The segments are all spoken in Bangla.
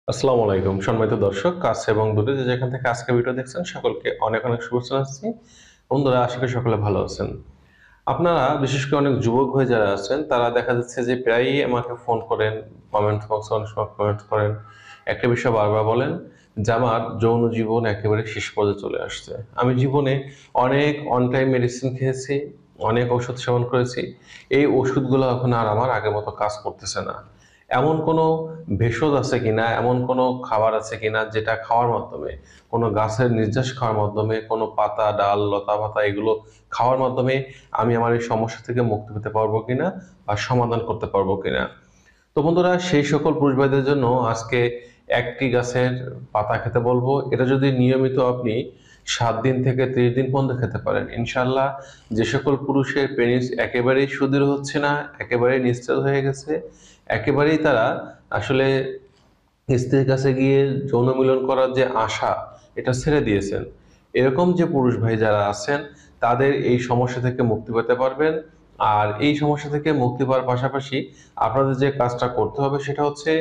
আসসালামু আলাইকুম সম্মানিত দর্শক, কাছে এবং দূরে যে যেখান থেকে আজকে ভিডিও দেখছেন সকলকে অনেক অনেক শুভেচ্ছা জানাচ্ছি। বন্ধুরা, আশা করি সকলে ভালো আছেন। আপনারা বিশেষ করে অনেক যুবক হয়ে যারা আছেন তারা দেখা যাচ্ছে যে প্রায়ই আমাকে ফোন করেন, কমেন্ট বক্সে অনেক সময় কমেন্ট করেন, একটা বিষয় বারবার বলেন যে আমার যৌন জীবন একেবারে শেষ পর্যায়ে চলে আসছে। আমি জীবনে অনেক অন টাইম মেডিসিন খেয়েছি, অনেক ওষুধ সেবন করেছি। এই ওষুধগুলো এখন আর আমার আগের মতো কাজ করতেছে না। এমন কোনো ভেষজ আছে কিনা, এমন কোনো খাবার আছে কিনা যেটা খাওয়ার মাধ্যমে, কোনো গাছের নির্যাস খাওয়ার মাধ্যমে, কোনো পাতা ডাল লতা পাতা এগুলো খাওয়ার মাধ্যমে আমি আমার এই সমস্যা থেকে মুক্তি পেতে পারবো কিনা বা সমাধান করতে পারবো কিনা। তো বন্ধুরা, সেই সকল পুরুষ ভাইদের জন্য আজকে একটি গাছের পাতা খেতে বলবো। এটা যদি নিয়মিত আপনি 7 দিন থেকে 30 দিন পর্যন্ত খেতে পারেন, ইনশাল্লাহ যে সকল পুরুষের পেনিস একেবারেই সুদৃঢ় হচ্ছে না, একেবারেই নিস্তেজ হয়ে গেছে, একেবারেই তারা আসলে স্ত্রীর কাছে গিয়ে যৌন মিলন করার যে আশা এটা ছেড়ে দিয়েছেন, এরকম যে পুরুষ ভাই যারা আছেন তাদের এই সমস্যা থেকে মুক্তি পেতে পারবেন। আর এই সমস্যা থেকে মুক্তি পাওয়ার পাশাপাশি আপনাদের যে কাজটা করতে হবে সেটা হচ্ছে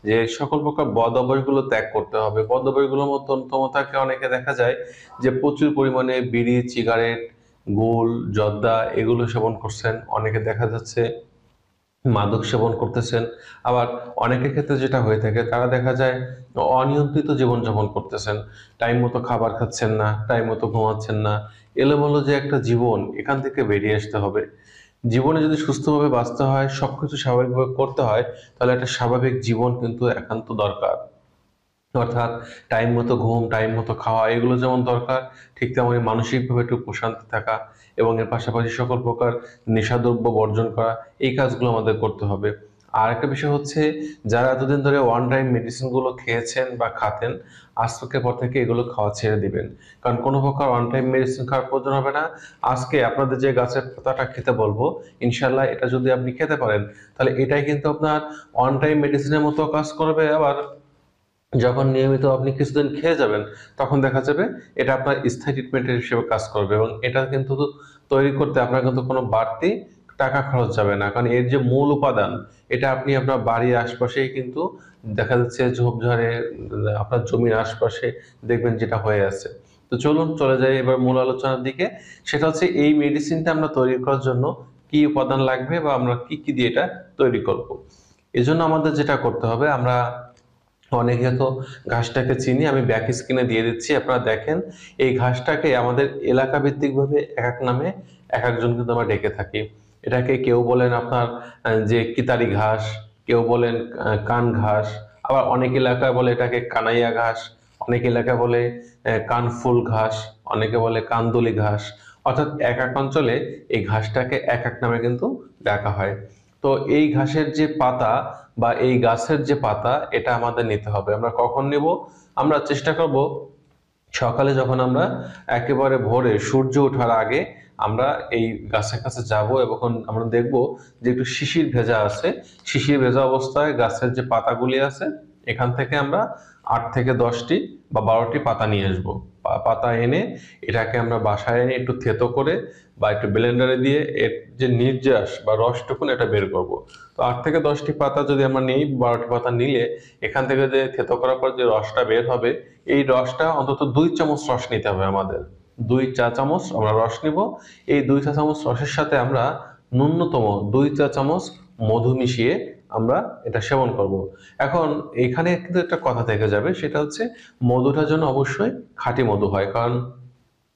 যে সকল প্রকার বদ অভ্যাসগুলো ত্যাগ করতে হবে। বদ অভ্যাসগুলোর মধ্যে অন্যতম থাকে, অনেকে দেখা যায় যে প্রচুর পরিমাণে বিড়ি সিগারেট গোল জর্দা এগুলো সেবন করছেন, অনেকে দেখা যাচ্ছে মাদক সেবন করতেছেন। আবার অনেকের ক্ষেত্রে যেটা হয়ে থাকে তারা দেখা যায় অনিয়ন্ত্রিত জীবনযাপন করতেছেন, টাইম মতো খাবার খাচ্ছেন না, টাইম মতো ঘুমাচ্ছেন না। এলোমেলো যে একটা জীবন, এখান থেকে বেরিয়ে আসতে হবে। জীবনে যদি সুস্থভাবে বাঁচতে হয়, সবকিছু স্বাভাবিকভাবে করতে হয়, তাহলে একটা স্বাভাবিক জীবন কিন্তু একান্ত দরকার। অর্থাৎ টাইম মতো ঘুম, টাইম মতো খাওয়া এগুলো যেমন দরকার, ঠিক তেমনি মানসিকভাবে একটু প্রশান্তি থাকা এবং এর পাশাপাশি সকল প্রকার নেশাদ্রব্য বর্জন করা, এই কাজগুলো আমাদের করতে হবে। আর একটা বিষয় হচ্ছে, যারা এতদিন ধরে ওয়ান টাইম মেডিসিন গুলো খেয়েছেন বা খাতেন, আজকের পর থেকে এগুলো খাওয়া ছেড়ে দিবেন। কারণ কোনো প্রকার ওয়ান টাইম মেডিসিন খাওয়ার প্রয়োজন হবে না। আজকে আপনাদের যে গাছের পাতাটা খেতে বলবো, ইনশাল্লাহ এটা যদি আপনি খেতে পারেন, তাহলে এটাই কিন্তু আপনার ওয়ান টাইম মেডিসিনের মতো কাজ করবে। আবার যখন নিয়মিত আপনি কিছুদিন খেয়ে যাবেন, তখন দেখা যাবে এটা আপনার স্থায়ী ট্রিটমেন্টের হিসেবে কাজ করবে এবং এটা কিন্তু তৈরি করতে আপনার কিন্তু কোনো বাড়তি টাকা খরচ যাবে না। কারণ এর যে মূল উপাদান, এটা আপনি আপনার বাড়ির আশপাশেই কিন্তু দেখা যাচ্ছে ঝোপঝাড়ে আপনার জমির আশপাশে দেখবেন যেটা হয়ে আছে। তো চলুন চলে যাই এবার মূল আলোচনার দিকে। সেটা হচ্ছে এই মেডিসিনটা আমরা তৈরি করার জন্য কি উপাদান লাগবে বা আমরা কি কি দিয়ে এটা তৈরি করব। এজন্য আমাদের যেটা করতে হবে, আমরা অনেকে তো ঘাসটাকে চিনি, আমি ব্যাক স্ক্রিনে দিয়ে দিচ্ছি, আপনারা দেখেন। এই ঘাসটাকে আমাদের এলাকা ভিত্তিক ভাবে এক এক নামে এক একজন কিন্তু আমরা ডেকে থাকি। এটাকে কেউ বলেন আপনার যে কিতারি ঘাস, কেউ বলেন কান ঘাস, আবার অনেক এলাকায় বলে এটাকে কানাইয়া ঘাস, অনেক এলাকায় বলে কানফুল ঘাস, অনেকে বলে কান্দুলি ঘাস। অর্থাৎ এক এক অঞ্চলে এই ঘাসটাকে এক এক নামে কিন্তু ডাকা হয়। তো এই ঘাসের যে পাতা বা এই গাছের যে পাতা, এটা আমাদের নিতে হবে। আমরা কখন নেব? আমরা চেষ্টা করব সকালে, যখন আমরা একেবারে ভোরে সূর্য ওঠার আগে আমরা এই গাছের কাছে যাব এবং আমরা দেখব যে একটু শিশির ভেজা আছে। শিশির ভেজা অবস্থায় গাছের যে পাতাগুলি আছে, এখান থেকে আমরা 8 থেকে 10টি বা 12টি পাতা নিয়ে আসবো। পাতা এনে এটাকে আমরা বাসায় এনে একটু থেতো করে বা একটু ব্লেন্ডারে দিয়ে এর যে নির্যাস বা রসটুকুন এটা বের করব। তো 8 থেকে 10টি পাতা যদি আমরা নিই, 12টি পাতা নিলে এখান থেকে যে থেতো করার পর যে রসটা বের হবে, এই রসটা অন্তত 2 চামচ রস নিতে হবে আমাদের। 2 চা চামচ আমরা রস নিব। এই 2 চা চামচ রসের সাথে আমরা ন্যূনতম 2 চা চামচ মধু মিশিয়ে আমরা এটা সেবন করব। এখন এখানে কিন্তু একটা কথা থেকে যাবে, সেটা হচ্ছে মধুটা যেন অবশ্যই খাঁটি মধু হয়। কারণ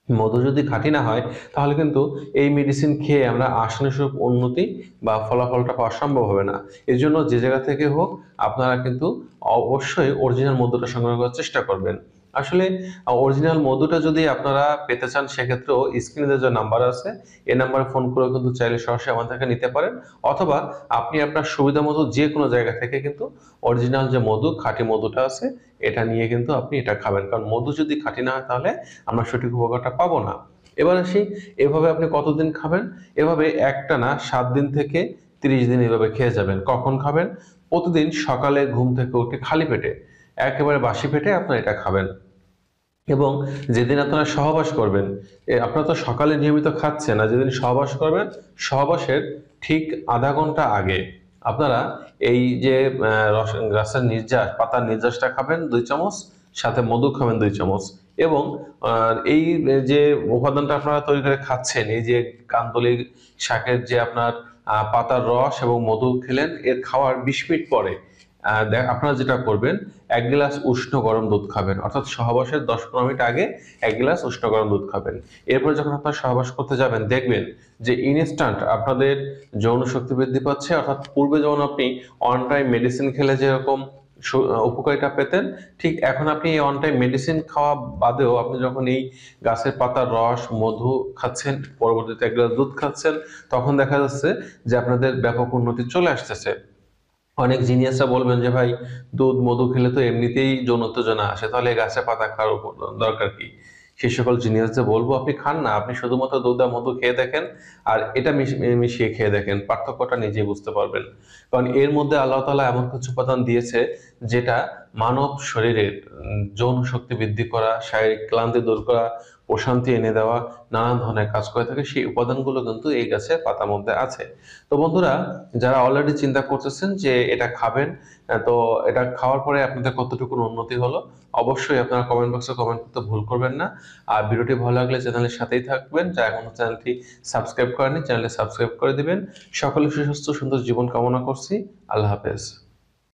মধু যদি খাঁটি না হয়, তাহলে কিন্তু এই মেডিসিন খেয়ে আমরা আশানুরূপ উন্নতি বা ফলাফলটা পাওয়া সম্ভব হবে না। এর জন্য যে জায়গা থেকে হোক আপনারা কিন্তু অবশ্যই অরিজিনাল মধুটা সংগ্রহ করার চেষ্টা করবেন। আসলে অরিজিনাল মধুটা যদি আপনারা পেতে চান, সেক্ষেত্রেও স্ক্রিনে যে নাম্বার আছে, এই নাম্বারে ফোন করে কিন্তু চাইলে সরাসরি আমাদের থেকে নিতে পারেন। অথবা আপনি আপনার সুবিধা মতো যে কোনো জায়গা থেকে কিন্তু অরিজিনাল যে মধু, খাঁটি মধুটা আছে, এটা নিয়ে কিন্তু আপনি এটা খাবেন। কারণ মধু যদি খাঁটি না হয়, তাহলে আমরা সঠিক উপকারটা পাবো না। এবার আসি, এভাবে আপনি কতদিন খাবেন? এভাবে একটানা 7 দিন থেকে 30 দিন এভাবে খেয়ে যাবেন। কখন খাবেন? প্রতিদিন সকালে ঘুম থেকে উঠে খালি পেটে, একেবারে বাসি পেটে আপনারা এটা খাবেন। এবং যেদিন আপনারা সহবাস করবেন, আপনারা তো সকালে নিয়মিত খাচ্ছেন না, যেদিন সহবাস করবেন সহবাসের ঠিক আধা ঘন্টা আগে আপনারা এই যে গাছের নির্যাস, পাতার নির্যাসটা খাবেন 2 চামচ, সাথে মধু খাবেন 2 চামচ। এবং এই যে উপাদানটা আপনারা তৈরি করে খাচ্ছেন, এই যে কান্দুলি শাকের যে আপনার পাতার রস এবং মধু খেলেন, এর খাওয়ার 20 মিনিট পরে আপনারা যেটা করবেন, 1 গ্লাস উষ্ণ গরম দুধ খাবেন। অর্থাৎ সহবাসের 10-15 মিনিট আগে 1 গ্লাস উষ্ণ গরম দুধ খাবেন। এরপরে যখন আপনারা সহবাস করতে যাবেন, দেখবেন যে ইনস্ট্যান্ট আপনাদের যৌন শক্তি বৃদ্ধি পাচ্ছে। অর্থাৎ পূর্বে যেমন আপনি অন টাইম মেডিসিন খেলে যেরকম উপকারিতা পেতেন, ঠিক এখন আপনি এই অন টাইম মেডিসিন খাওয়া বাদেও আপনি যখন এই গাছের পাতার রস, মধু খাচ্ছেন, পরবর্তীতে 1 গ্লাস দুধ খাচ্ছেন, তখন দেখা যাচ্ছে যে আপনাদের ব্যাপক উন্নতি চলে আসতেছে। অনেক জিনিয়াসরা বলবেন যে ভাই, দুধ মধু খেলে তো এমনিতেই যৌন উত্তেজনা আসে, তাহলে গাছে পাতা খাওয়ার দরকার কি? সেই সকল জিনিয়াসদের বলবো আপনি খান না, আপনি শুধুমাত্র দুধ আর মধু খেয়ে দেখেন, আর এটা মিশিয়ে খেয়ে দেখেন, পার্থক্যটা নিজেই বুঝতে পারবেন। কারণ এর মধ্যে আল্লাহ তাআলা এমন কিছু উপাদান দিয়েছে যেটা মানব শরীরের যৌন শক্তি বৃদ্ধি করা, শারীরিক ক্লান্তি দূর করা, প্রশান্তি এনে দেওয়া, নানান ধরনের কাজ করে থাকে। সেই উপাদানগুলো কিন্তু এই গাছের পাতার মধ্যে আছে। তো বন্ধুরা, যারা অলরেডি চিন্তা করতেছেন যে এটা খাবেন, তো এটা খাওয়ার পরে আপনাদের কতটুকু উন্নতি হলো, অবশ্যই আপনারা কমেন্ট বক্সে কমেন্ট করতে ভুল করবেন না। আর ভিডিওটি ভালো লাগলে চ্যানেলের সাথেই থাকবেন। যারা এখনো চ্যানেলটি সাবস্ক্রাইব করেনি, চ্যানেলটি সাবস্ক্রাইব করে দিবেন। সকলে সুস্বাস্থ্য সুন্দর জীবন কামনা করছি। আল্লাহ হাফেজ।